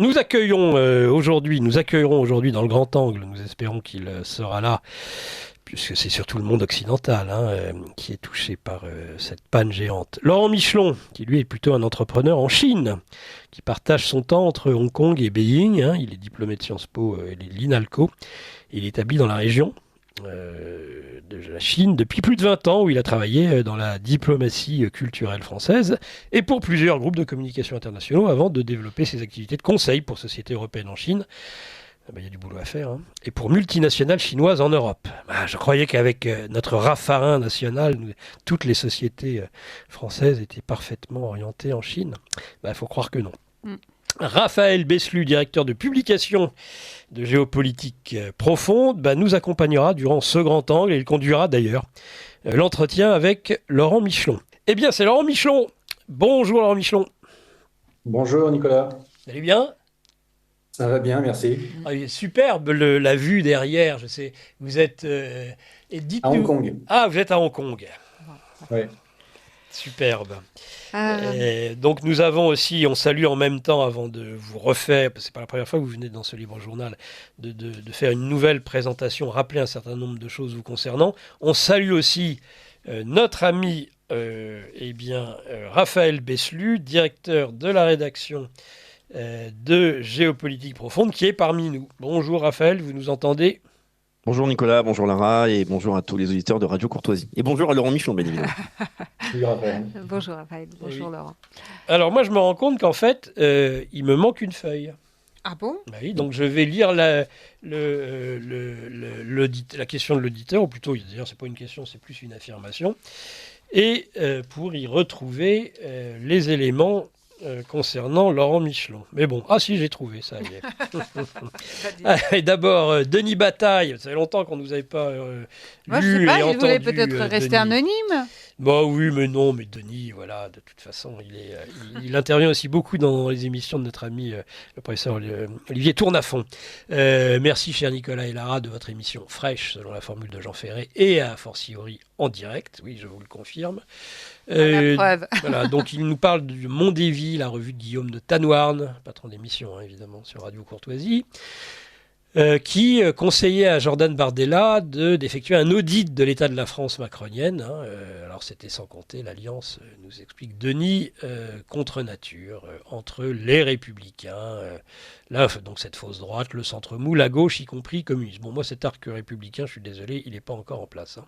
Nous accueillerons aujourd'hui dans le Grand Angle, nous espérons qu'il sera là, puisque c'est surtout le monde occidental qui est touché par cette panne géante. Laurent Michelon, qui lui est plutôt un entrepreneur en Chine, qui partage son temps entre Hong Kong et Beijing. Il est diplômé de Sciences Po et de l'INALCO. Il est établi dans la région de la Chine depuis plus de 20 ans, où il a travaillé dans la diplomatie culturelle française et pour plusieurs groupes de communication internationaux avant de développer ses activités de conseil pour sociétés européennes en Chine. Il y a du boulot à faire. Et pour multinationales chinoises en Europe. Je croyais qu'avec notre Raffarin national, toutes les sociétés françaises étaient parfaitement orientées en Chine. Il faut croire que non. Raphaël Beslu, directeur de publication de géopolitique profonde, nous accompagnera durant ce grand angle et il conduira d'ailleurs l'entretien avec Laurent Michelon. Eh bien, c'est Laurent Michelon. Bonjour Laurent Michelon. Bonjour Nicolas, Vous allez bien? ça va bien, merci. Il est superbe la vue derrière, je sais. Vous êtes... et À Hong dites-nous... Kong. Ah, vous êtes à Hong Kong. Ouais. Superbe. Euh, Donc nous avons aussi, on salue en même temps avant de vous refaire, parce que c'est pas la première fois que vous venez dans ce libre journal, de faire une nouvelle présentation, rappeler un certain nombre de choses vous concernant. On salue aussi notre ami Raphaël Beslu, directeur de la rédaction de Géopolitique Profonde, qui est parmi nous. Bonjour Raphaël, vous nous entendez? Bonjour Nicolas, bonjour Lara et bonjour à tous les auditeurs de Radio Courtoisie. Et bonjour à Laurent Michelon, bien évidemment. Oui, Raphaël. Bonjour Raphaël, bonjour Oui. Laurent. Alors moi je me rends compte qu'en fait, il me manque une feuille. Ah bon? Oui, donc je vais lire la question de l'auditeur, ou plutôt, d'ailleurs, c'est pas une question, c'est plus une affirmation, et pour y retrouver les éléments concernant Laurent Michelon. Mais bon, si, j'ai trouvé, ça y est. Et d'abord, Denis Bataille, ça fait longtemps qu'on ne nous avait pas Moi je lu sais pas, et il voulait entendu. peut-être rester Denis. anonyme. Oui, mais non, mais Denis, voilà, de toute façon, il intervient aussi beaucoup dans les émissions de notre ami le professeur Olivier Tournafont. Merci, cher Nicolas et Lara, de votre émission fraîche, selon la formule de Jean Ferré, et a fortiori en direct, oui, je vous le confirme. La preuve. Voilà, donc il nous parle du Mondévy, la revue de Guillaume de Tanoirne, patron d'émission, évidemment, sur Radio Courtoisie. Qui conseillait à Jordan Bardella d'effectuer un audit de l'état de la France macronienne. Alors c'était sans compter l'alliance, nous explique Denis, contre nature, entre les républicains, donc cette fausse droite, le centre mou, la gauche, y compris communiste. Bon, moi cet arc républicain, je suis désolé, il n'est pas encore en place.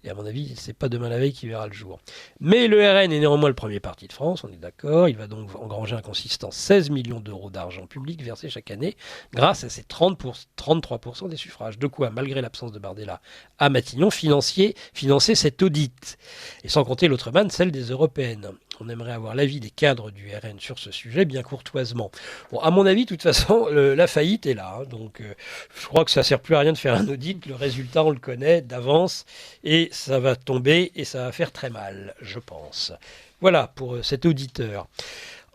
Et à mon avis, c'est pas demain la veille qui verra le jour. Mais le RN est néanmoins le premier parti de France, on est d'accord. Il va donc engranger un consistant 16 millions d'euros d'argent public versé chaque année grâce à ses 33% des suffrages. De quoi, malgré l'absence de Bardella à Matignon, financer cet audit. Et sans compter l'autre manne, celle des européennes. On aimerait avoir l'avis des cadres du RN sur ce sujet, bien courtoisement. Bon, à mon avis, de toute façon, la faillite est là. Donc, je crois que ça ne sert plus à rien de faire un audit. Le résultat, on le connaît d'avance. Et ça va tomber et ça va faire très mal, je pense. Voilà pour cet auditeur.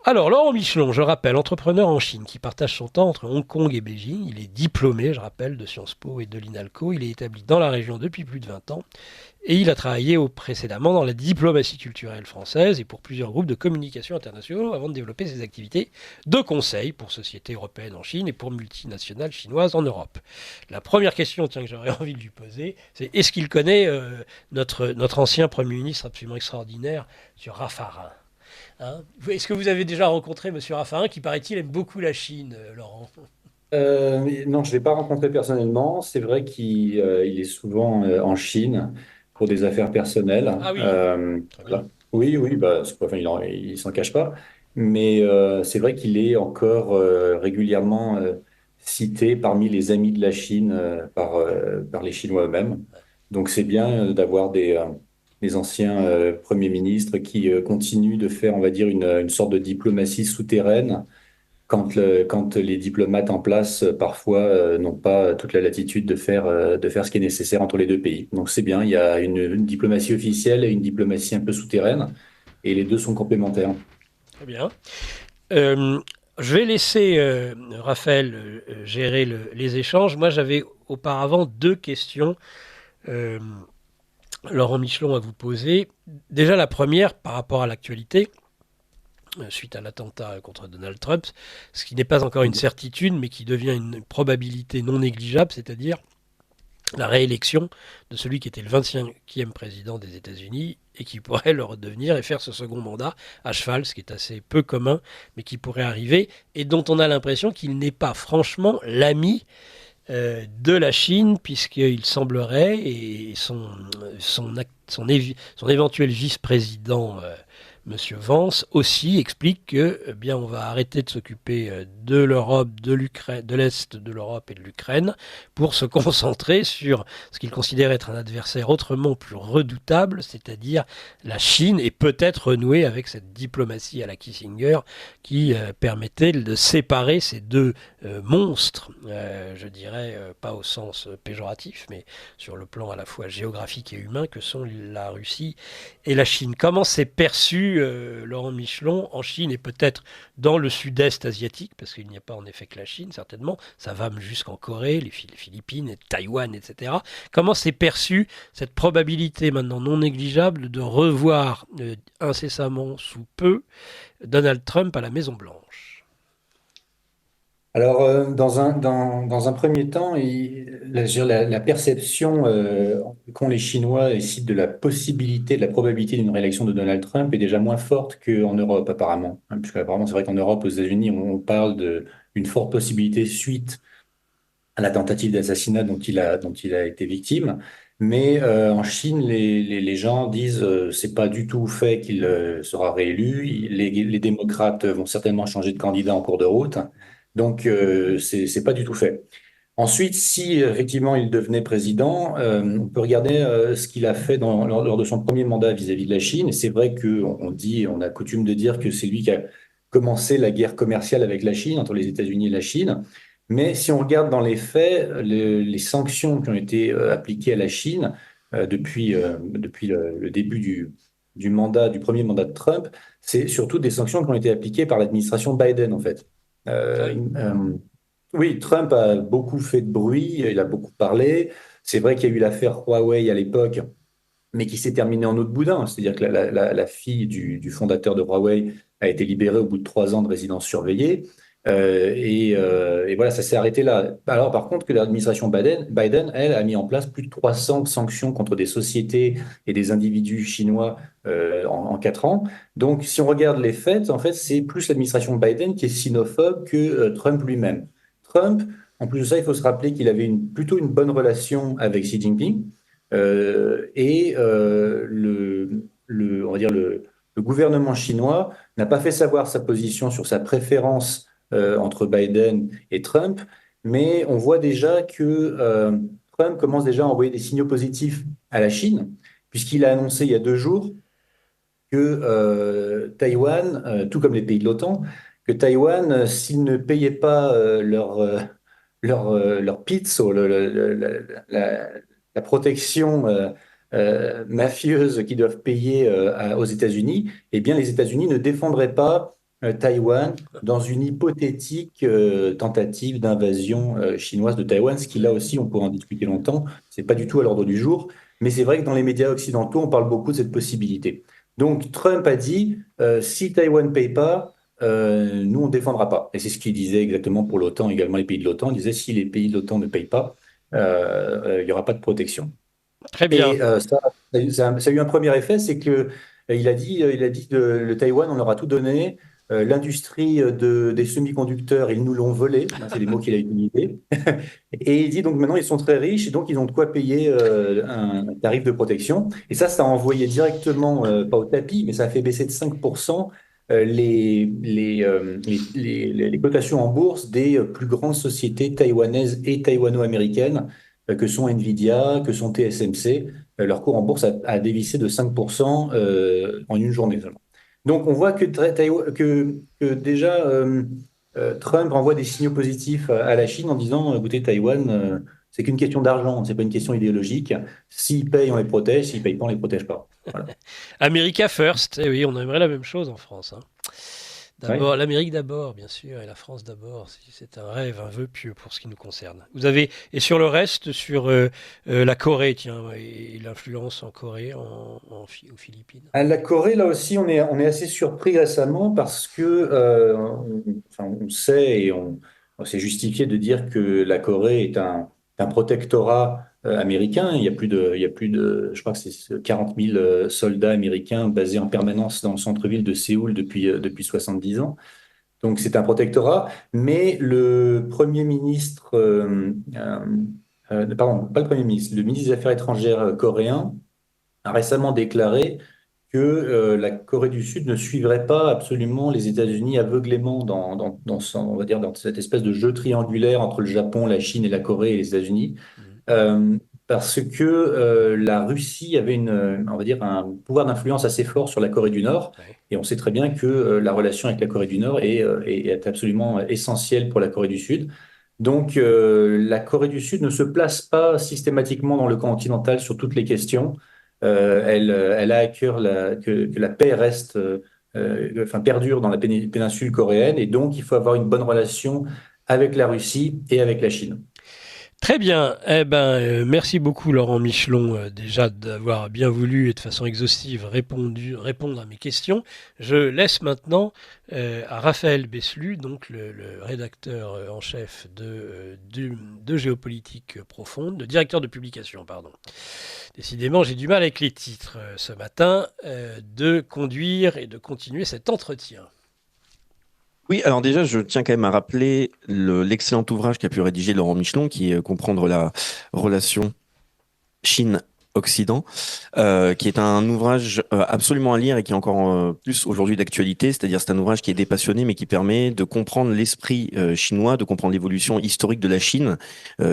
Alors, Laurent Michelon, je rappelle, entrepreneur en Chine qui partage son temps entre Hong Kong et Beijing. Il est diplômé, je rappelle, de Sciences Po et de l'INALCO. Il est établi dans la région depuis plus de 20 ans. Et il a travaillé précédemment dans la diplomatie culturelle française et pour plusieurs groupes de communication internationaux avant de développer ses activités de conseil pour sociétés européennes en Chine et pour multinationales chinoises en Europe. La première question que j'aurais envie de lui poser, c'est est-ce qu'il connaît notre ancien Premier ministre absolument extraordinaire, M. Raffarin? Est-ce que vous avez déjà rencontré M. Raffarin, qui paraît-il aime beaucoup la Chine, Laurent? Non, je ne l'ai pas rencontré personnellement. C'est vrai qu'il est souvent en Chine pour des affaires personnelles. Ah oui, très bien. Voilà. Oui, oui, enfin, il s'en cache pas. Mais c'est vrai qu'il est encore régulièrement cité parmi les amis de la Chine par les Chinois eux-mêmes. Donc c'est bien d'avoir des anciens premiers ministres qui continuent de faire, on va dire, une sorte de diplomatie souterraine quand les diplomates en place, parfois, n'ont pas toute la latitude de faire ce qui est nécessaire entre les deux pays. Donc c'est bien, il y a une diplomatie officielle et une diplomatie un peu souterraine, et les deux sont complémentaires. Très bien. Euh, je vais laisser Raphaël gérer les échanges. Moi, j'avais auparavant deux questions, euh, Laurent Michelon, à vous poser. Déjà, la première, par rapport à l'actualité. suite à l'attentat contre Donald Trump, ce qui n'est pas encore une certitude, mais qui devient une probabilité non négligeable, c'est-à-dire la réélection de celui qui était le 25e président des États-Unis et qui pourrait le redevenir et faire ce second mandat à cheval, ce qui est assez peu commun, mais qui pourrait arriver, et dont on a l'impression qu'il n'est pas franchement l'ami de la Chine, puisqu'il semblerait, et son éventuel vice-président, Monsieur Vance, aussi explique que, eh bien, on va arrêter de s'occuper de l'Europe, de l'Ukraine, de l'Est de l'Europe et de l'Ukraine, pour se concentrer sur ce qu'il considère être un adversaire autrement plus redoutable, c'est-à-dire la Chine, et peut-être renouer avec cette diplomatie à la Kissinger qui permettait de séparer ces deux monstres, je dirais, pas au sens péjoratif, mais sur le plan à la fois géographique et humain, que sont la Russie et la Chine. Comment s'est perçu Laurent Michelon en Chine et peut-être dans le sud-est asiatique, parce qu'il n'y a pas en effet que la Chine, certainement, ça va jusqu'en Corée, les Philippines, Taïwan, etc. Comment s'est perçue cette probabilité maintenant non négligeable de revoir incessamment sous peu Donald Trump à la Maison-Blanche? Alors, dans un premier temps, la perception qu'ont les Chinois ici de la possibilité, de la probabilité d'une réélection de Donald Trump est déjà moins forte qu'en Europe, apparemment. Puisque apparemment, c'est vrai qu'en Europe, aux États-Unis, on parle d'une forte possibilité suite à la tentative d'assassinat dont il a été victime. Mais en Chine, les gens disent c'est pas du tout fait qu'il sera réélu. Les démocrates vont certainement changer de candidat en cours de route. Donc, c'est pas du tout fait. Ensuite, si effectivement il devenait président, on peut regarder ce qu'il a fait lors de son premier mandat vis-à-vis de la Chine. Et c'est vrai on a coutume de dire que c'est lui qui a commencé la guerre commerciale avec la Chine, entre les États-Unis et la Chine. Mais si on regarde dans les faits, les sanctions qui ont été appliquées à la Chine depuis le début du premier mandat de Trump, c'est surtout des sanctions qui ont été appliquées par l'administration Biden, en fait. Euh, Oui. euh, oui, Trump a beaucoup fait de bruit, il a beaucoup parlé. C'est vrai qu'il y a eu l'affaire Huawei à l'époque, mais qui s'est terminée en eau de boudin. C'est-à-dire que la fille du fondateur de Huawei a été libérée au bout de 3 ans de résidence surveillée. Et voilà, ça s'est arrêté là. Alors, par contre, que l'administration Biden, elle, a mis en place plus de 300 sanctions contre des sociétés et des individus chinois en 4 ans. Donc, si on regarde les faits, en fait, c'est plus l'administration Biden qui est sinophobe que Trump lui-même. Trump, en plus de ça, il faut se rappeler qu'il avait plutôt une bonne relation avec Xi Jinping. On va dire le gouvernement chinois n'a pas fait savoir sa position sur sa préférence entre Biden et Trump, mais on voit déjà que Trump commence déjà à envoyer des signaux positifs à la Chine, puisqu'il a annoncé il y a 2 jours que Taïwan, tout comme les pays de l'OTAN, que Taïwan, s'ils ne payaient pas leur PITS, la protection mafieuse qu'ils doivent payer aux États-Unis, eh bien, les États-Unis ne défendraient pas Taïwan dans une hypothétique tentative d'invasion chinoise de Taïwan, ce qui là aussi, on pourra en discuter longtemps, c'est pas du tout à l'ordre du jour, mais c'est vrai que dans les médias occidentaux, on parle beaucoup de cette possibilité. Donc, Trump a dit, si Taïwan ne paye pas, nous, on ne défendra pas. Et c'est ce qu'il disait exactement pour l'OTAN, également les pays de l'OTAN. Il disait, si les pays de l'OTAN ne payent pas, il n'y aura pas de protection. Très bien. Et ça a eu un premier effet, c'est que il a dit le Taïwan, on leur a tout donné. L'industrie des semi-conducteurs, ils nous l'ont volé. C'est les mots qu'il a utilisés. Et il dit donc maintenant ils sont très riches et donc ils ont de quoi payer un tarif de protection. Et ça a envoyé directement, pas au tapis, mais ça a fait baisser de 5% les cotations en bourse des plus grandes sociétés taïwanaises et taïwano-américaines que sont Nvidia, que sont TSMC. Leur cours en bourse a dévissé de 5% en une journée seulement. Donc on voit que déjà Trump envoie des signaux positifs à la Chine en disant, écoutez, Taïwan, c'est qu'une question d'argent, c'est pas une question idéologique. S'ils payent, on les protège, s'ils payent pas, on les protège pas. Voilà. America First, eh oui, on aimerait la même chose en France, hein. D'abord, l'Amérique d'abord, bien sûr, et la France d'abord. C'est un rêve, un vœu pieux pour ce qui nous concerne. Et sur le reste, sur la Corée, tiens, et l'influence en Corée, aux Philippines. À la Corée, là aussi, on est assez surpris récemment parce que, on sait et on s'est justifié de dire que la Corée est un protectorat américain. Il y a plus de, je crois que c'est 40 000 soldats américains basés en permanence dans le centre-ville de Séoul depuis 70 ans. Donc c'est un protectorat, mais le Premier ministre, pardon, pas le Premier ministre, le ministre des Affaires étrangères coréen a récemment déclaré que la Corée du Sud ne suivrait pas absolument les États-Unis aveuglément on va dire, dans cette espèce de jeu triangulaire entre le Japon, la Chine et la Corée et les États-Unis, euh, parce que la Russie avait on va dire, un pouvoir d'influence assez fort sur la Corée du Nord, Ouais. et on sait très bien que la relation avec la Corée du Nord est absolument essentielle pour la Corée du Sud. Donc, la Corée du Sud ne se place pas systématiquement dans le camp occidental sur toutes les questions. Elle a à cœur que la paix reste, perdure dans la péninsule coréenne, et donc il faut avoir une bonne relation avec la Russie et avec la Chine. Très bien. Eh ben, merci beaucoup, Laurent Michelon, déjà d'avoir bien voulu et de façon exhaustive répondre à mes questions. Je laisse maintenant à Raphaël Beslu, donc le rédacteur en chef de Géopolitique Profonde, le directeur de publication, pardon. Décidément, j'ai du mal avec les titres ce matin, de conduire et de continuer cet entretien. Oui, alors déjà, je tiens quand même à rappeler l'excellent ouvrage qu'a pu rédiger Laurent Michelon, qui est comprendre la relation Chine-Occident, qui est un ouvrage absolument à lire et qui est encore plus aujourd'hui d'actualité, c'est-à-dire c'est un ouvrage qui est dépassionné mais qui permet de comprendre l'esprit chinois, de comprendre l'évolution historique de la Chine,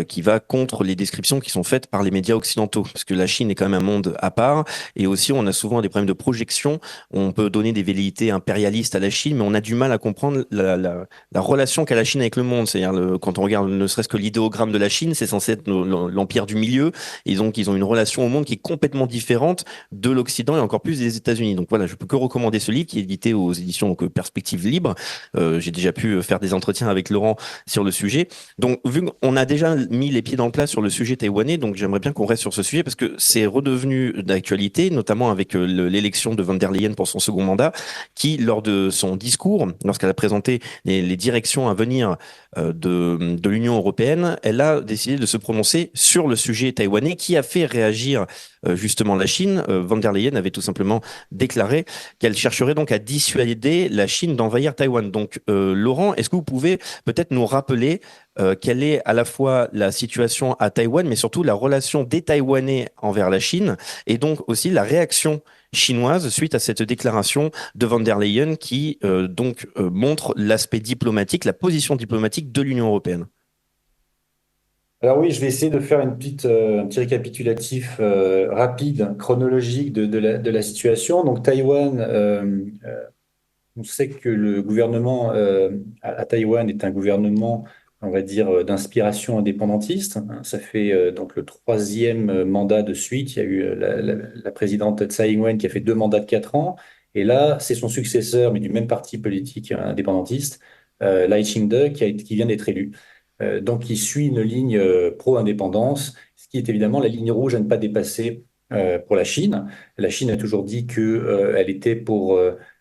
qui va contre les descriptions qui sont faites par les médias occidentaux, parce que la Chine est quand même un monde à part, et aussi on a souvent des problèmes de projection, on peut donner des velléités impérialistes à la Chine, mais on a du mal à comprendre la relation qu'a la Chine avec le monde, c'est-à-dire quand on regarde ne serait-ce que l'idéogramme de la Chine, c'est censé être l'empire du milieu, et donc ils ont une relation au monde qui est complètement différente de l'Occident et encore plus des États-Unis. Donc voilà, je peux que recommander ce livre qui est édité aux éditions donc, Perspectives Libres. J'ai déjà pu faire des entretiens avec Laurent sur le sujet. Donc vu qu'on a déjà mis les pieds dans le plat sur le sujet taïwanais, donc j'aimerais bien qu'on reste sur ce sujet parce que c'est redevenu d'actualité, notamment avec l'élection de von der Leyen pour son second mandat, qui lors de son discours, lorsqu'elle a présenté les directions à venir de l'Union européenne, elle a décidé de se prononcer sur le sujet taïwanais qui a fait réagir justement la Chine. Von der Leyen avait tout simplement déclaré qu'elle chercherait donc à dissuader la Chine d'envahir Taïwan. Donc Laurent, est-ce que vous pouvez peut-être nous rappeler quelle est à la fois la situation à Taïwan, mais surtout la relation des Taïwanais envers la Chine et donc aussi la réaction chinoise suite à cette déclaration de von der Leyen qui montre l'aspect diplomatique, la position diplomatique de l'Union européenne. Alors oui, je vais essayer de faire un petit récapitulatif rapide, chronologique de la situation. Donc Taïwan, on sait que le gouvernement à Taïwan est un gouvernement, on va dire, d'inspiration indépendantiste. Ça fait donc le troisième mandat de suite. Il y a eu la présidente Tsai Ing-wen qui a fait 2 mandats de 4 ans. Et là, c'est son successeur, mais du même parti politique indépendantiste, Lai Ching-te, qui vient d'être élu. Donc, il suit une ligne pro-indépendance, ce qui est évidemment la ligne rouge à ne pas dépasser pour la Chine. La Chine a toujours dit qu'elle était pour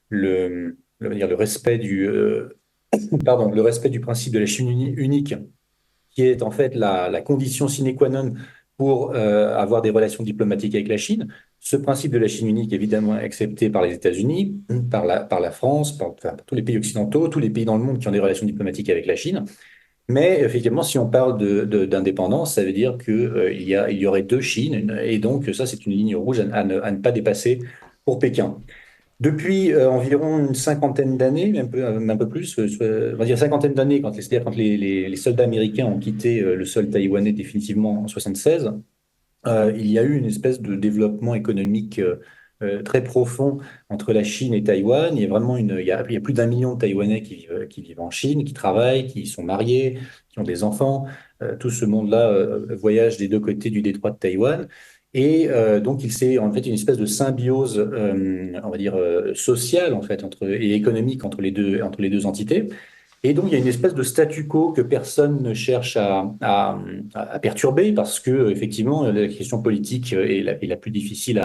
le respect le respect du principe de la Chine unique, qui est en fait la condition sine qua non pour avoir des relations diplomatiques avec la Chine. Ce principe de la Chine unique, évidemment, est accepté par les États-Unis, par la France, par tous les pays occidentaux, tous les pays dans le monde qui ont des relations diplomatiques avec la Chine. Mais effectivement, si on parle d'indépendance, ça veut dire qu'il y aurait deux Chines, et donc ça, c'est une ligne rouge à ne pas dépasser pour Pékin. Depuis environ une cinquantaine d'années, un peu plus, on va dire cinquantaine d'années, c'est-à-dire quand les soldats américains ont quitté le sol taïwanais définitivement en 1976, il y a eu une espèce de développement économique très profond entre la Chine et Taïwan. Il y a plus d'1 million de Taïwanais qui vivent en Chine, qui travaillent, qui sont mariés, qui ont des enfants. Tout ce monde-là voyage des deux côtés du détroit de Taïwan. Et donc, il s'est en fait une espèce de symbiose, on va dire, sociale en fait, et économique entre les deux entités. Et donc, il y a une espèce de statu quo que personne ne cherche à perturber parce que, effectivement, la question politique est la plus difficile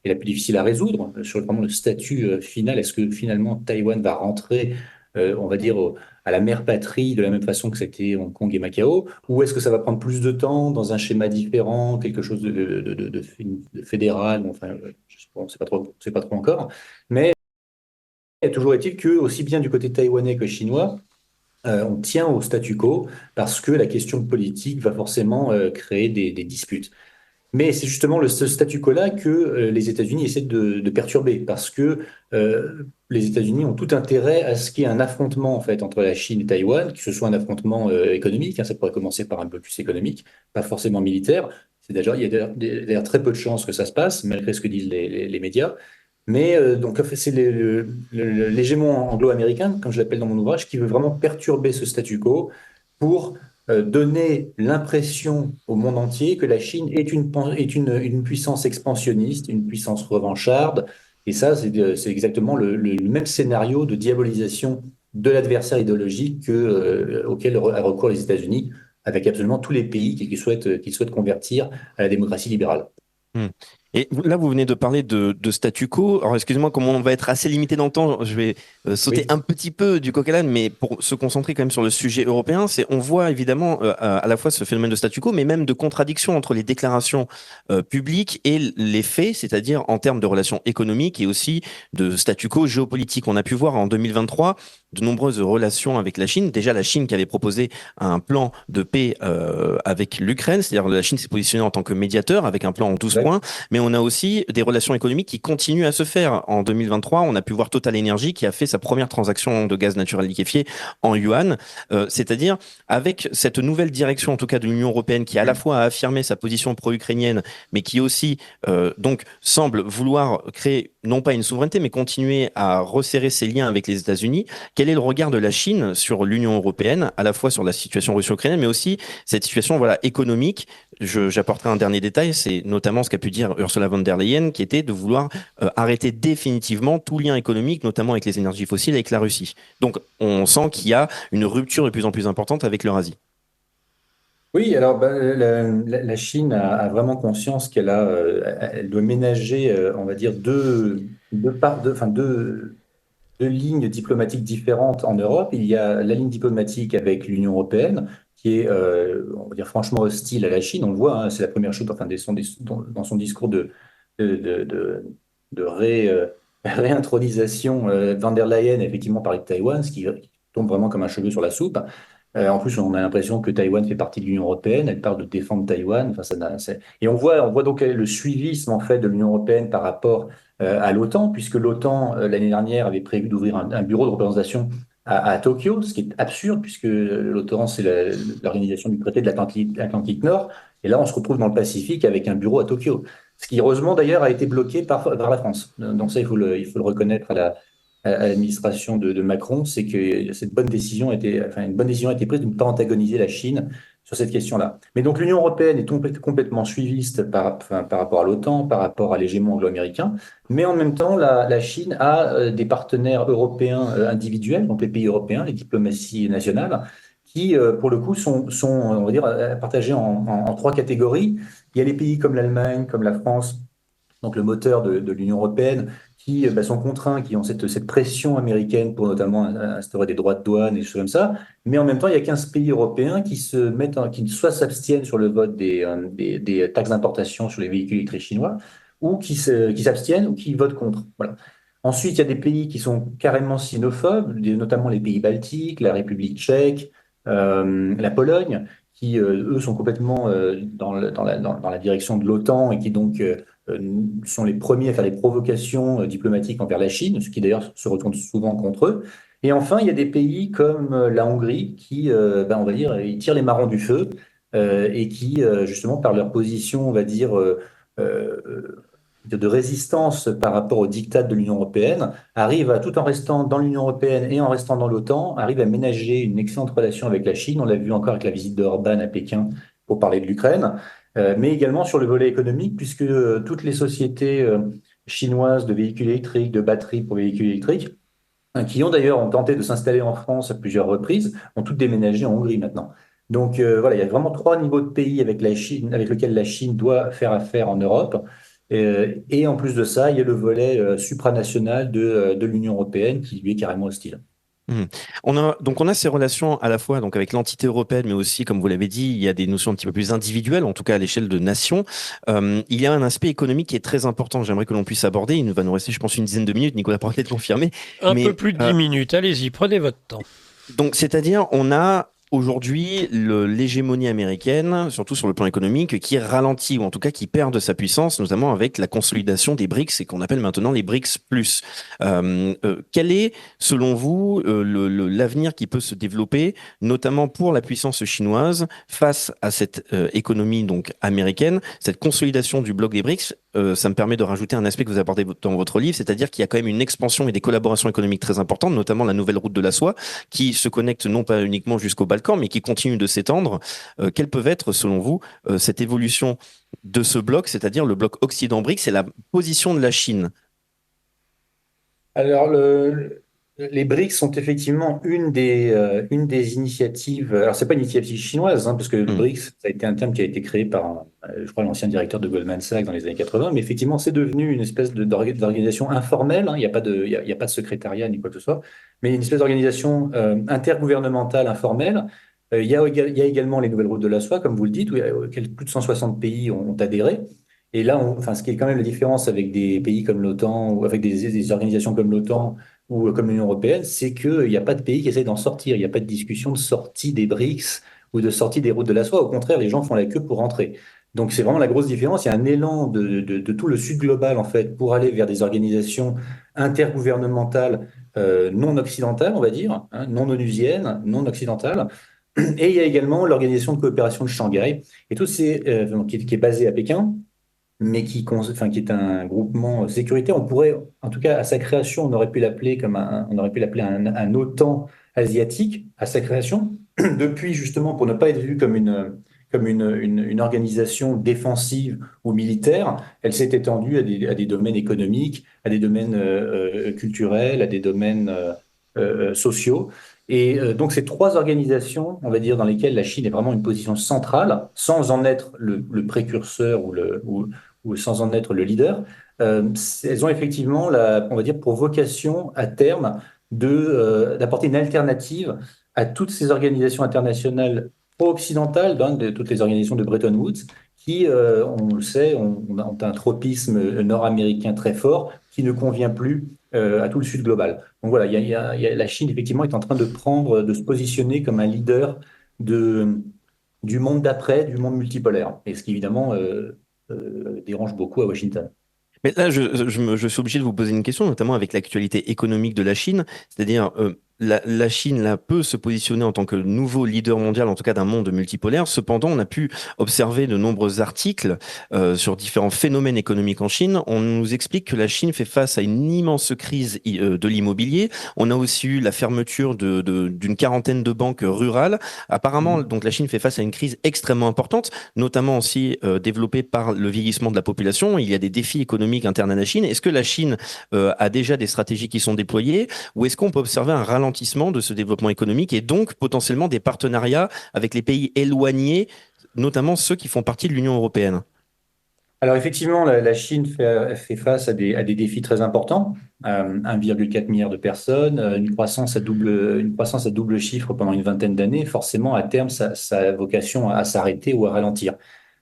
est la plus difficile à résoudre sur vraiment le statut final. Est-ce que finalement Taïwan va rentrer, on va dire, à la mère patrie de la même façon que c'était Hong Kong et Macao, ou est-ce que ça va prendre plus de temps dans un schéma différent, quelque chose de fédéral, enfin, on ne sait pas trop encore. Mais toujours est-il que, aussi bien du côté taïwanais que chinois, on tient au statu quo parce que la question politique va forcément créer des disputes. Mais c'est justement ce statu quo-là que les États-Unis essaient de perturber parce que les États-Unis ont tout intérêt à ce qu'il y ait un affrontement en fait entre la Chine et Taïwan, que ce soit un affrontement économique, hein, ça pourrait commencer par un blocus économique, pas forcément militaire. Il y a d'ailleurs très peu de chances que ça se passe, malgré ce que disent les médias. Mais donc, c'est l'hégémon anglo-américain, comme je l'appelle dans mon ouvrage, qui veut vraiment perturber ce statu quo pour donner l'impression au monde entier que la Chine une puissance expansionniste, une puissance revancharde. Et ça, c'est exactement le même scénario de diabolisation de l'adversaire idéologique auquel a recours les États-Unis, avec absolument tous les pays qui souhaitent convertir à la démocratie libérale. Hmm. Et là, vous venez de parler de statu quo. Alors, excusez-moi, comme on va être assez limité dans le temps, je vais sauter Oui. un petit peu du coq à l'âne, mais pour se concentrer quand même sur le sujet européen, on voit évidemment à la fois ce phénomène de statu quo, mais même de contradiction entre les déclarations publiques et les faits, c'est-à-dire en termes de relations économiques et aussi de statu quo géopolitique. On a pu voir en 2023 de nombreuses relations avec la Chine. Déjà, la Chine qui avait proposé un plan de paix avec l'Ukraine, c'est-à-dire la Chine s'est positionnée en tant que médiateur avec un plan en 12 Ouais. points, mais on a aussi des relations économiques qui continuent à se faire. En 2023, on a pu voir Total Energy qui a fait sa première transaction de gaz naturel liquéfié en yuan, c'est-à-dire avec cette nouvelle direction, en tout cas de l'Union européenne, qui à la fois a affirmé sa position pro-ukrainienne, mais qui aussi donc semble vouloir créer non pas une souveraineté, mais continuer à resserrer ses liens avec les États-Unis. Quel est le regard de la Chine sur l'Union européenne, à la fois sur la situation russo-ukrainienne, mais aussi cette situation voilà, économique? J'apporterai un dernier détail, c'est notamment ce qu'a pu dire Ursula von der Leyen, qui était de vouloir arrêter définitivement tout lien économique, notamment avec les énergies fossiles, avec la Russie. Donc on sent qu'il y a une rupture de plus en plus importante avec l'Eurasie. Oui, alors la Chine a vraiment conscience elle doit ménager, on va dire, deux lignes diplomatiques différentes en Europe. Il y a la ligne diplomatique avec l'Union européenne, qui est, on va dire, franchement hostile à la Chine. On le voit, hein, c'est la première chose, enfin, dans son discours de, de, de, de réintronisation, von der Leyen a effectivement parlé de Taïwan, ce qui tombe vraiment comme un cheveu sur la soupe. En plus, on a l'impression que Taïwan fait partie de l'Union européenne. Elle parle de défendre Taïwan. Enfin, et on voit donc le suivisme en fait de l'Union européenne par rapport à l'OTAN, puisque l'OTAN l'année dernière avait prévu d'ouvrir un bureau de représentation à Tokyo, ce qui est absurde puisque l'OTAN c'est l'organisation du traité de l'Atlantique Nord. Et là, on se retrouve dans le Pacifique avec un bureau à Tokyo, ce qui heureusement d'ailleurs a été bloqué par la France. Donc ça, il faut le reconnaître à l'administration de Macron, c'est que une bonne décision a été prise de ne pas antagoniser la Chine sur cette question-là. Mais donc l'Union européenne est complètement suiviste par rapport à l'OTAN, par rapport à l'hégémon anglo-américain, mais en même temps, la Chine a des partenaires européens individuels, donc les pays européens, les diplomaties nationales, qui, pour le coup, on va dire, partagés en trois catégories. Il y a les pays comme l'Allemagne, comme la France, donc le moteur de l'Union européenne, qui sont contraints, qui ont cette pression américaine pour notamment instaurer des droits de douane et des choses comme ça. Mais en même temps, il y a 15 pays européens qui soit s'abstiennent sur le vote des taxes d'importation sur les véhicules électriques chinois, ou qui s'abstiennent ou qui votent contre. Voilà. Ensuite, il y a des pays qui sont carrément sinophobes, notamment les pays baltiques, la République tchèque, la Pologne, qui, eux, sont complètement dans la direction de l'OTAN et qui donc sont les premiers à faire des provocations diplomatiques envers la Chine, ce qui d'ailleurs se retourne souvent contre eux. Et enfin, il y a des pays comme la Hongrie qui, on va dire, ils tirent les marrons du feu et qui, justement, par leur position, on va dire, de résistance par rapport au diktat de l'Union européenne, tout en restant dans l'Union européenne et en restant dans l'OTAN, arrive à ménager une excellente relation avec la Chine. On l'a vu encore avec la visite de Orban à Pékin pour parler de l'Ukraine. mais également sur le volet économique, puisque toutes les sociétés chinoises de véhicules électriques, de batteries pour véhicules électriques, qui ont tenté de s'installer en France à plusieurs reprises, ont toutes déménagé en Hongrie maintenant. Donc voilà, il y a vraiment trois niveaux de pays avec la Chine, avec lesquels la Chine doit faire affaire en Europe. Et en plus de ça, il y a le volet supranational de l'Union européenne qui lui est carrément hostile. Mhm. Donc on a ces relations à la fois donc avec l'entité européenne, mais aussi, comme vous l'avez dit, il y a des notions un petit peu plus individuelles, en tout cas à l'échelle de nations. Il y a un aspect économique qui est très important. J'aimerais que l'on puisse aborder. Il va nous rester, je pense, une dizaine de minutes. Nicolas pourra peut-être confirmer. Un Mais peu plus de 10 minutes. Allez-y, prenez votre temps. donc, c'est-à-dire, on a aujourd'hui l'hégémonie américaine, surtout sur le plan économique, qui ralentit, ou en tout cas qui perd de sa puissance, notamment avec la consolidation des BRICS et qu'on appelle maintenant les BRICS+. Quel est, selon vous, l'avenir qui peut se développer, notamment pour la puissance chinoise, face à cette économie donc américaine, cette consolidation du bloc des BRICS? Ça me permet de rajouter un aspect que vous abordez dans votre livre, c'est-à-dire qu'il y a quand même une expansion et des collaborations économiques très importantes, notamment la nouvelle route de la soie, qui se connecte non pas uniquement jusqu'au Balkan, mais qui continue de s'étendre. Quelle peut être, selon vous, cette évolution de ce bloc, c'est-à-dire le bloc Occident-BRICS et la position de la Chine? Alors, les BRICS sont effectivement une des initiatives. Alors, c'est pas une initiative chinoise, hein, parce que le Hmm. BRICS, ça a été un terme qui a été créé par, je crois, l'ancien directeur de Goldman Sachs dans les années 80. Mais effectivement, c'est devenu une espèce d'organisation informelle, hein. Il n'y a pas il y a pas de secrétariat ni quoi que ce soit, mais une espèce d'organisation intergouvernementale informelle. Il y a également les nouvelles routes de la soie, comme vous le dites, où plus de 160 pays ont adhéré. Et là, enfin, ce qui est quand même la différence avec des pays comme l'OTAN ou avec des organisations comme l'OTAN ou comme l'Union européenne, c'est qu'il n'y a pas de pays qui essaie d'en sortir. Il n'y a pas de discussion de sortie des BRICS ou de sortie des routes de la soie. Au contraire, les gens font la queue pour rentrer. Donc c'est vraiment la grosse différence. Il y a un élan de tout le Sud global, en fait, pour aller vers des organisations intergouvernementales non occidentales, on va dire, hein, non onusiennes, non occidentales. Et il y a également l'Organisation de coopération de Shanghai, et tout qui est basée à Pékin, mais enfin, qui est un groupement sécuritaire. On pourrait, en tout cas, à sa création, on aurait pu l'appeler on aurait pu l'appeler un OTAN asiatique à sa création. Depuis, justement, pour ne pas être vu comme une organisation défensive ou militaire, elle s'est étendue à des domaines économiques, à des domaines culturels, à des domaines sociaux. Et donc, ces trois organisations, on va dire, dans lesquelles la Chine est vraiment une position centrale, sans en être le précurseur ou sans en être le leader, elles ont effectivement, on va dire, pour vocation à terme d'apporter une alternative à toutes ces organisations internationales pro-occidentales, donc de toutes les organisations de Bretton Woods, qui, on le sait, ont un tropisme nord-américain très fort qui ne convient plus à tout le Sud global. Donc voilà, la Chine, effectivement, est en train de se positionner comme un leader du monde d'après, du monde multipolaire. Et ce qui, évidemment, dérange beaucoup à Washington. Mais là, je suis obligé de vous poser une question, notamment avec l'actualité économique de la Chine. C'est-à-dire, la Chine là, peut se positionner en tant que nouveau leader mondial, en tout cas d'un monde multipolaire. Cependant, on a pu observer de nombreux articles sur différents phénomènes économiques en Chine. On nous explique que la Chine fait face à une immense crise de l'immobilier. On a aussi eu la fermeture d'une quarantaine de banques rurales. Apparemment, donc la Chine fait face à une crise extrêmement importante, notamment aussi développée par le vieillissement de la population. Il y a des défis économiques internes à la Chine. Est-ce que la Chine a déjà des stratégies qui sont déployées ou est-ce qu'on peut observer un ralentissement de ce développement économique et donc potentiellement des partenariats avec les pays éloignés, notamment ceux qui font partie de l'Union européenne? Alors effectivement, la Chine fait face à des défis très importants. 1,4 milliard de personnes, une croissance à double chiffre pendant une vingtaine d'années. Forcément, à terme, ça a vocation à s'arrêter ou à ralentir.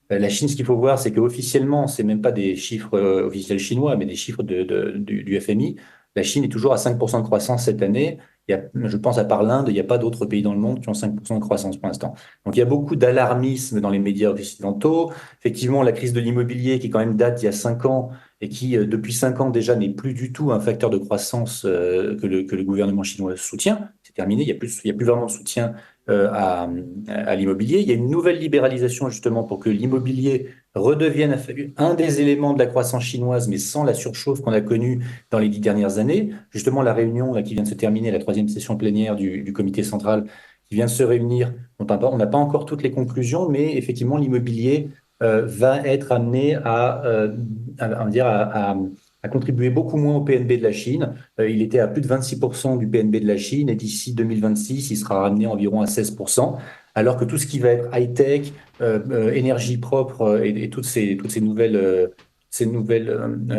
La Chine, ce qu'il faut voir, c'est qu'officiellement, c'est même pas des chiffres officiels chinois, mais des chiffres du FMI. La Chine est toujours à 5% de croissance cette année. Je pense, à part l'Inde, il n'y a pas d'autres pays dans le monde qui ont 5% de croissance pour l'instant. Donc, il y a beaucoup d'alarmisme dans les médias occidentaux. Effectivement, la crise de l'immobilier, qui quand même date d'il y a 5 ans et qui, depuis 5 ans déjà, n'est plus du tout un facteur de croissance que le gouvernement chinois soutient. C'est terminé. Il y a plus vraiment de soutien à l'immobilier. Il y a une nouvelle libéralisation justement pour que l'immobilier redevienne un des éléments de la croissance chinoise, mais sans la surchauffe qu'on a connue dans les 10 dernières années. Justement, la réunion là, qui vient de se terminer, la troisième session plénière du comité central qui vient de se réunir, on n'a pas encore toutes les conclusions, mais effectivement, l'immobilier va être amené on va dire à contribuer beaucoup moins au PNB de la Chine. Il était à plus de 26% du PNB de la Chine et d'ici 2026, il sera ramené environ à 16%, alors que tout ce qui va être high-tech, énergie propre et ces nouvelles,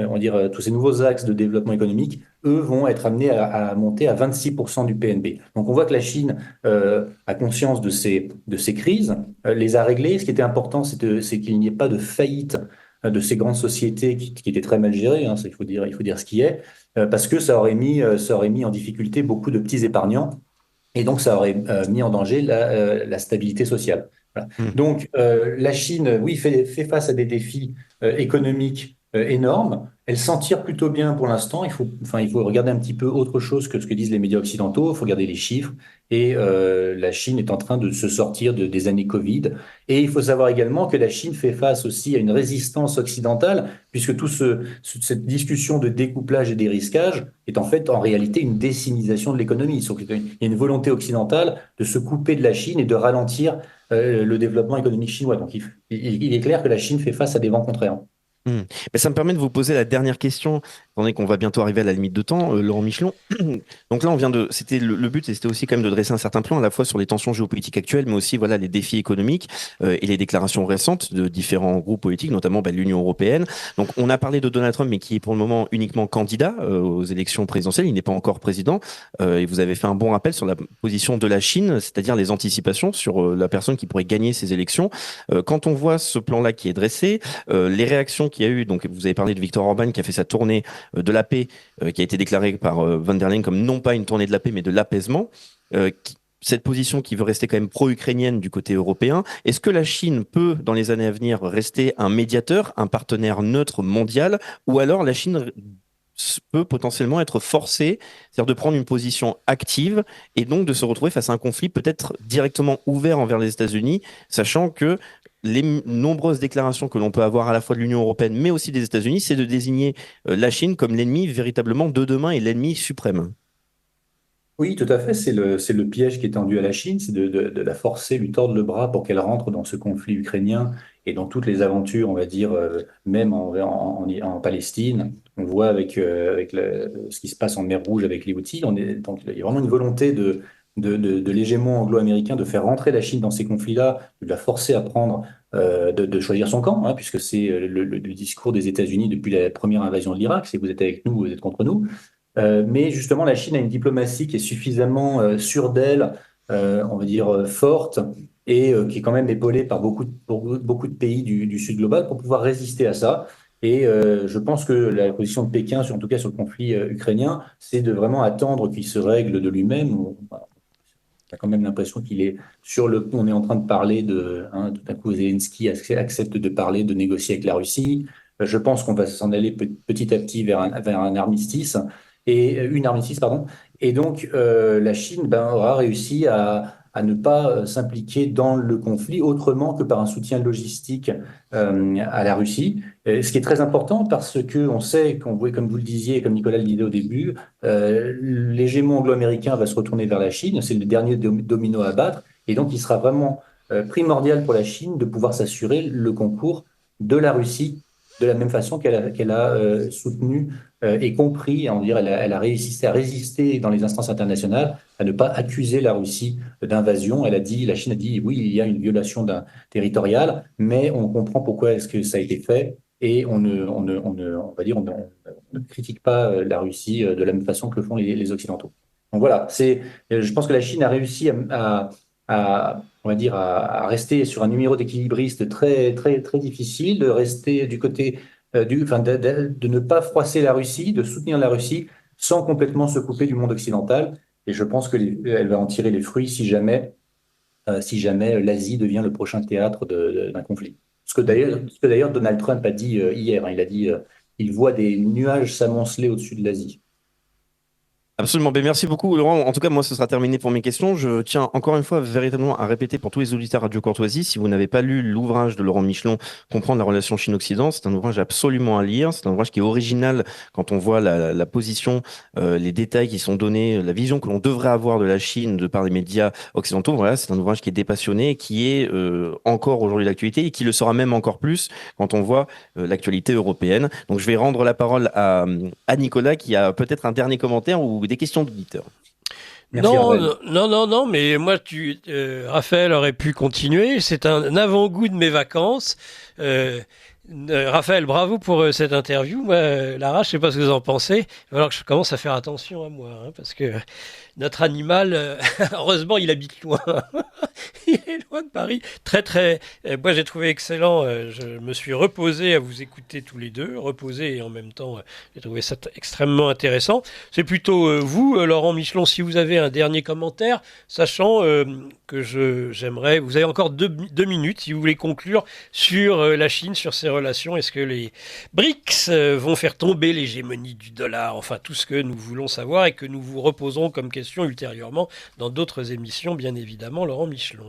on va dire, tous ces nouveaux axes de développement économique, eux vont être amenés à monter à 26% du PNB. Donc on voit que la Chine a conscience de ces crises, les a réglées. Ce qui était important, c'est qu'il n'y ait pas de faillite de ces grandes sociétés qui étaient très mal gérées, hein, il faut dire ce qui est, parce que ça aurait mis en difficulté beaucoup de petits épargnants et donc ça aurait mis en danger la stabilité sociale. Voilà. Hmm. Donc la Chine, oui, fait face à des défis économiques énormes. Elle s'en tire plutôt bien pour l'instant. Il faut regarder un petit peu autre chose que ce que disent les médias occidentaux. Il faut regarder les chiffres. Et la Chine est en train de se sortir des années Covid. Et il faut savoir également que la Chine fait face aussi à une résistance occidentale, puisque cette discussion de découplage et dérisquage est en fait en réalité une décinisation de l'économie. Il y a une volonté occidentale de se couper de la Chine et de ralentir le développement économique chinois. Donc il est clair que la Chine fait face à des vents contraires. Mais ça me permet de vous poser la dernière question, étant donné qu'on va bientôt arriver à la limite de temps, Laurent Michelon. Donc là, c'était le but, et c'était aussi quand même de dresser un certain plan à la fois sur les tensions géopolitiques actuelles, mais aussi voilà les défis économiques et les déclarations récentes de différents groupes politiques, notamment l'Union européenne. Donc on a parlé de Donald Trump, mais qui est pour le moment uniquement candidat aux élections présidentielles. Il n'est pas encore président. Et vous avez fait un bon rappel sur la position de la Chine, c'est-à-dire les anticipations sur la personne qui pourrait gagner ces élections. Quand on voit ce plan-là qui est dressé, les réactions qu'il y a eu, donc vous avez parlé de Viktor Orban qui a fait sa tournée de la paix, qui a été déclarée par Van der Leyen comme non pas une tournée de la paix, mais de l'apaisement. Cette position qui veut rester quand même pro-ukrainienne du côté européen, est-ce que la Chine peut, dans les années à venir, rester un médiateur, un partenaire neutre mondial, ou alors la Chine peut potentiellement être forcée, c'est-à-dire de prendre une position active et donc de se retrouver face à un conflit peut-être directement ouvert envers les États-Unis, sachant que les nombreuses déclarations que l'on peut avoir à la fois de l'Union européenne, mais aussi des États-Unis, c'est de désigner la Chine comme l'ennemi véritablement de demain et l'ennemi suprême. Oui, tout à fait. C'est le piège qui est tendu à la Chine, c'est de la forcer, lui tordre le bras pour qu'elle rentre dans ce conflit ukrainien et dans toutes les aventures, on va dire, même en Palestine. On voit avec ce qui se passe en mer Rouge avec les Houthis. Donc, il y a vraiment une volonté de l'hégémon anglo-américain de faire rentrer la Chine dans ces conflits-là, de la forcer à prendre, de choisir son camp, hein, puisque c'est le discours des États-Unis depuis la première invasion de l'Irak. Si vous êtes avec nous, vous êtes contre nous. Mais justement, la Chine a une diplomatie qui est suffisamment sûre d'elle, on va dire forte, et qui est quand même épaulée par beaucoup de pays du Sud global pour pouvoir résister à ça. Et je pense que la position de Pékin, en tout cas sur le conflit ukrainien, c'est de vraiment attendre qu'il se règle de lui-même. On a quand même l'impression qu'il est on est en train de parler tout à coup, Zelensky accepte de parler, de négocier avec la Russie. Je pense qu'on va s'en aller petit à petit vers un armistice une armistice, pardon. Et donc, la Chine aura réussi à ne pas s'impliquer dans le conflit autrement que par un soutien logistique à la Russie. Ce qui est très important parce que on sait, comme vous le disiez, comme Nicolas le disait au début, l'hégémon anglo-américain va se retourner vers la Chine. C'est le dernier domino à battre. Et donc, il sera vraiment primordial pour la Chine de pouvoir s'assurer le concours de la Russie de la même façon qu'elle a soutenu et compris, on dirait, elle a réussi à résister dans les instances internationales, à ne pas accuser la Russie d'invasion. La Chine a dit, oui, il y a une violation territoriale, mais on comprend pourquoi est-ce que ça a été fait et on va dire, on ne critique pas la Russie de la même façon que le font les Occidentaux. Donc voilà, je pense que la Chine a réussi on va dire, à rester sur un numéro d'équilibriste très, très, très difficile, de rester du côté enfin, de ne pas froisser la Russie, de soutenir la Russie sans complètement se couper du monde occidental. Et je pense qu'elle va en tirer les fruits si jamais l'Asie devient le prochain théâtre d'un conflit. Ce que d'ailleurs Donald Trump a dit hier, hein, il a dit il voit des nuages s'amonceler au-dessus de l'Asie. Absolument. Ben, merci beaucoup, Laurent. En tout cas, moi, ce sera terminé pour mes questions. Je tiens encore une fois véritablement à répéter pour tous les auditeurs Radio Courtoisie, si vous n'avez pas lu l'ouvrage de Laurent Michelon, Comprendre la relation Chine-Occident, c'est un ouvrage absolument à lire. C'est un ouvrage qui est original quand on voit la position, les détails qui sont donnés, la vision que l'on devrait avoir de la Chine de par les médias occidentaux. Voilà, c'est un ouvrage qui est dépassionné, qui est encore aujourd'hui d'actualité et qui le sera même encore plus quand on voit l'actualité européenne. Donc, je vais rendre la parole à Nicolas qui a peut-être un dernier commentaire ou des questions d'auditeurs. Merci, Non, Raphaël. non, mais moi, Raphaël aurait pu continuer. C'est un avant-goût de mes vacances. Raphaël, bravo pour cette interview. Moi, Lara, je sais pas ce que vous en pensez. Il va falloir que je commence à faire attention à moi, hein, parce que notre animal, heureusement, il habite loin. Il est loin de Paris. Très, très. Moi, j'ai trouvé excellent. Je me suis reposé à vous écouter tous les deux. Reposé et en même temps, j'ai trouvé ça extrêmement intéressant. C'est plutôt vous, Laurent Michelon, si vous avez un dernier commentaire, sachant que j'aimerais. Vous avez encore deux minutes si vous voulez conclure sur la Chine, sur ses relations. Est-ce que les BRICS vont faire tomber l'hégémonie du dollar? Enfin, tout ce que nous voulons savoir et que nous vous reposerons comme question ultérieurement dans d'autres émissions, bien évidemment, Laurent Michelon.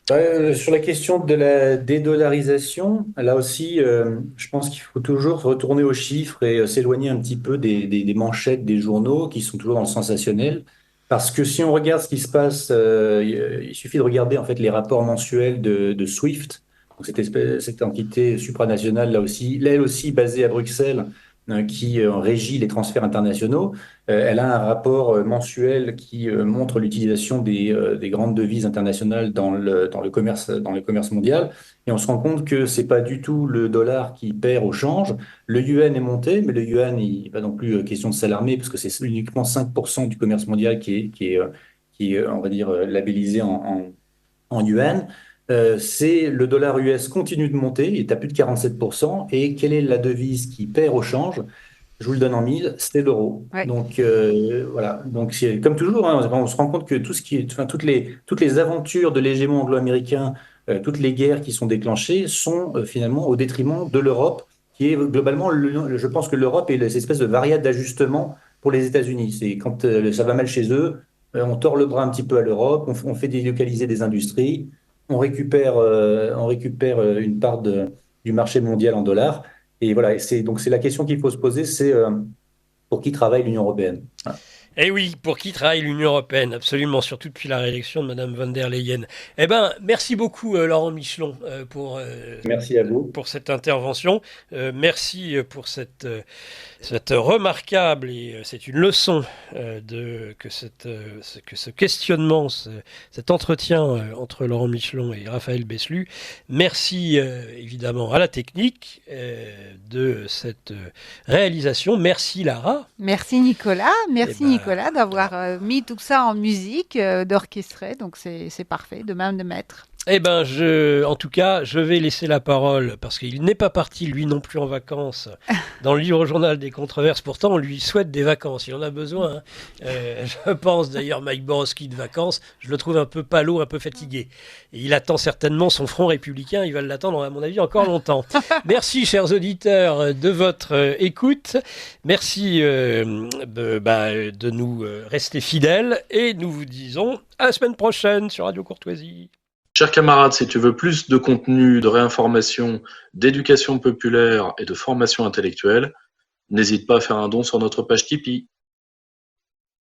Sur la question de la dédollarisation, là aussi, je pense qu'il faut toujours retourner aux chiffres et s'éloigner un petit peu des manchettes des journaux qui sont toujours dans le sensationnel. Parce que si on regarde ce qui se passe, il suffit de regarder en fait les rapports mensuels de SWIFT, donc cette entité supranationale là aussi, elle aussi basée à Bruxelles, qui régit les transferts internationaux. Elle a un rapport mensuel qui montre l'utilisation des grandes devises internationales dans le commerce mondial. Et on se rend compte que c'est pas du tout le dollar qui perd au change. Le yuan est monté, mais le yuan, il n'est pas non plus question de s'alarmer parce que c'est uniquement 5% du commerce mondial qui est, on va dire, labellisé en yuan. Le dollar US continue de monter, il est à plus de 47%. Et quelle est la devise qui perd au change? Je vous le donne en mille, c'est l'euro. Ouais. Donc voilà. Donc comme toujours, hein, on se rend compte que tout ce qui est, enfin, toutes les aventures de l'hégémon anglo-américain, toutes les guerres qui sont déclenchées sont finalement au détriment de l'Europe, qui est globalement, je pense que l'Europe est cette espèce de variable d'ajustement pour les États-Unis. C'est quand ça va mal chez eux, on tord le bras un petit peu à l'Europe, on fait délocaliser des industries, on récupère une part du marché mondial en dollars. Et voilà, donc c'est la question qu'il faut se poser, c'est pour qui travaille l'Union européenne. Voilà. Eh oui, pour qui travaille l'Union européenne, absolument, surtout depuis la réélection de Madame von der Leyen. Eh ben, merci beaucoup, Laurent Michelon, Merci à vous. pour cette intervention. Merci pour cette remarquable, et c'est une leçon que ce questionnement, cet entretien entre Laurent Michelon et Raphaël Beslu. Merci évidemment à la technique de cette réalisation. Merci Lara. Merci Nicolas. Merci ben, Nicolas d'avoir mis tout ça en musique, d'orchestrer. Donc c'est parfait, de même de maître. Eh ben, en tout cas, je vais laisser la parole parce qu'il n'est pas parti, lui non plus, en vacances dans le livre journal des controverses. Pourtant, on lui souhaite des vacances. Il en a besoin. Hein. Je pense d'ailleurs Mike Borowski de vacances. Je le trouve un peu palo, un peu fatigué. Et il attend certainement son front républicain. Il va l'attendre, à mon avis, encore longtemps. Merci, chers auditeurs, de votre écoute. Merci de nous rester fidèles. Et nous vous disons à la semaine prochaine sur Radio Courtoisie. Chers camarades, si tu veux plus de contenu, de réinformation, d'éducation populaire et de formation intellectuelle, n'hésite pas à faire un don sur notre page Tipeee.